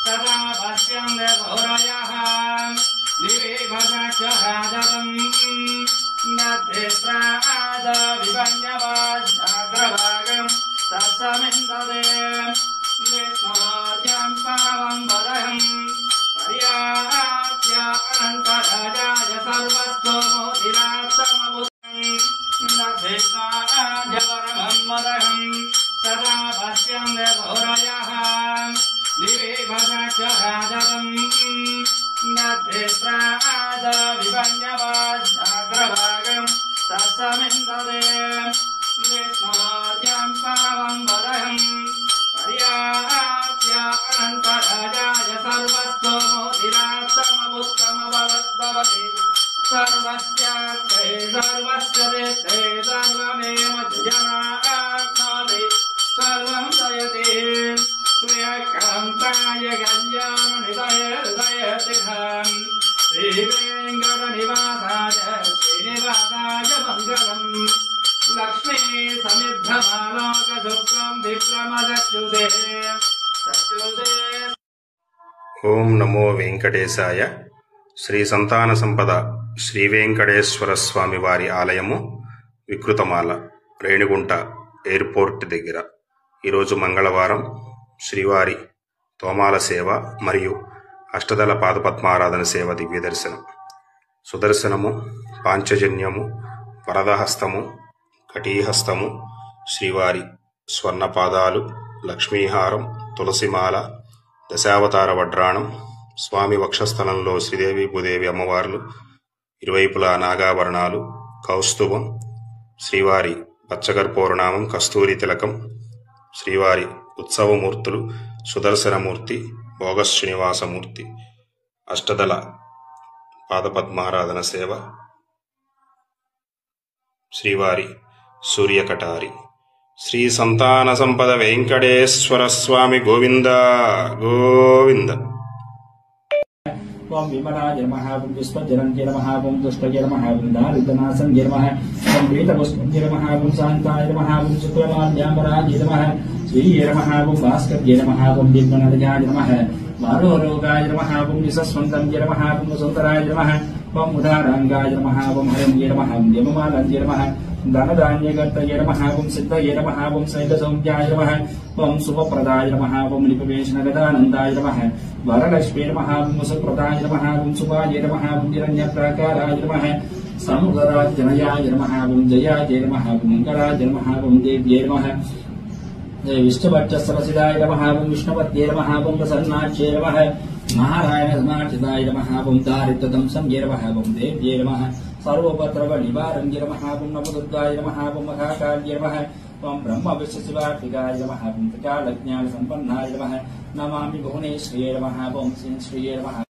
सदा भाष्यं गौरयः दिवे भगच्चराजगम् नद्रेत्राद विपन्यवाजाग्रभागम् तत्समिन्ददे विष्णोर्यं परमं वदहम् पर्याप्य अनन्तराजाय सर्वस्तोमोदिरात्तमबुद्धम् नद्रेत्राद परमं वदहम् सदा भाष्यं गौरयः दिवे भगच्चराजगम् नद्रेत्राद विपन्यवाजाग्रभागम् तत्समिन्ददे विष्णोर्यं परमं वदहम् पर्याप्य अनन्तराजाय सर्वस्तोमोदिरात्तमबुद्धमभवद्भवति सर्वस्यार्थे सर्वस्य देत्ते सर्वमेव जनात्मादि सर्वं दयते त्वयकान्ताय कल्याणनिधये हृदयतिहम् श्रीवेङ्कटनिवासाय श्रीनिवासाय मङ्गलम् लक्ष्मी समिद्धमालोकशुक्रं विप्रमदच्युते सच्युते। ఓం నమో వెంకటేశాయ. శ్రీ సంతాన సంపద శ్రీ వెంకటేశ్వర స్వామి వారి ఆలయము వికృతమాల రేణిగుంట ఎయిర్పోర్ట్ దగ్గర ఈరోజు మంగళవారం శ్రీవారి తోమాల సేవ మరియు అష్టదళ పాదపద్మారాధన సేవ దివ్య దర్శనం. సుదర్శనము, పాంచజన్యము, వరదహస్తము, కటీహస్తము, శ్రీవారి స్వర్ణపాదాలు, లక్ష్మీహారం, తులసిమాల, దశావతార వడ్రాణం, స్వామి వక్షస్థలంలో శ్రీదేవి భూదేవి అమ్మవార్లు, ఇరువైపులా నాగాభరణాలు, కౌస్తుభం, శ్రీవారి పచ్చకర్పూరనామం, కస్తూరి తిలకం, శ్రీవారి ఉత్సవమూర్తులు, సుదర్శనమూర్తి, భోగ శ్రీనివాసమూర్తి, అష్టదళ పాదపద్మారాధన సేవ, శ్రీవారి సూర్యకటారి. శ్రీ సంతాన సంపద వెంకటేశ్వర స్వామి గోవింద గోవింద. ओम विमलाय नमः, ओम विश्वजनन्ये नमः, ओम दुष्टये नमः, ओम दारिद्र्यनाशन्ये नमः, ओम प्रीतपुष्पन्ये नमः, ओम शान्ताय नमः, ओम शुक्लमाल्याम्बराय नमः, श्रीये नमः, ओम भास्कर्ये नमः, ओम दिग्वनदयाय नमः, मारोरोगाय नमः, ओम विश्वस्वन्तये नमः, ओम सुन्दराय नमः, ओम उदाराङ्गाय नमः, ओम हरण्ये नमः, ओम यममालन्ये नमः, धनधान्यकर्तये नमः, ओम सिद्धये नमः, ओम शैलसौम्याय नमः, ओम शुभप्रदाय नमः, ओम निपवेशनगदानन्दाय नमः, वरलक्ष्मी नमः, ओम सुप्रदाय नमः, ओम शुभाय नमः, ओम हिरण्यप्राकाराय नमः, समुद्राजनयाय नमः, ओम जयाय नमः, ओम मंगलाय नमः, ओम देव्ये नमः, विष्णुभट्टसरसिदाय नमः, ओम विष्णुपत्ये नमः, ओम प्रसन्नाच्ये नमः, नारायणसमार्थिताय नमः, ओम दारिद्र्यदंशन्ये नमः, ओम देव्ये नमः, सर्वोपद्रवनिवारण्ये नमः, ओम नमोदुर्गाय नमः, ओम महाकाल्ये नमः, ओम ब्रह्म विश्वशिवार्थिकाय नमः, ओम त्रिकालज्ञानसम्पन्नाय नमः, नमामि भुवनेश्वर्ये नमः, ओम श्रीये नमः।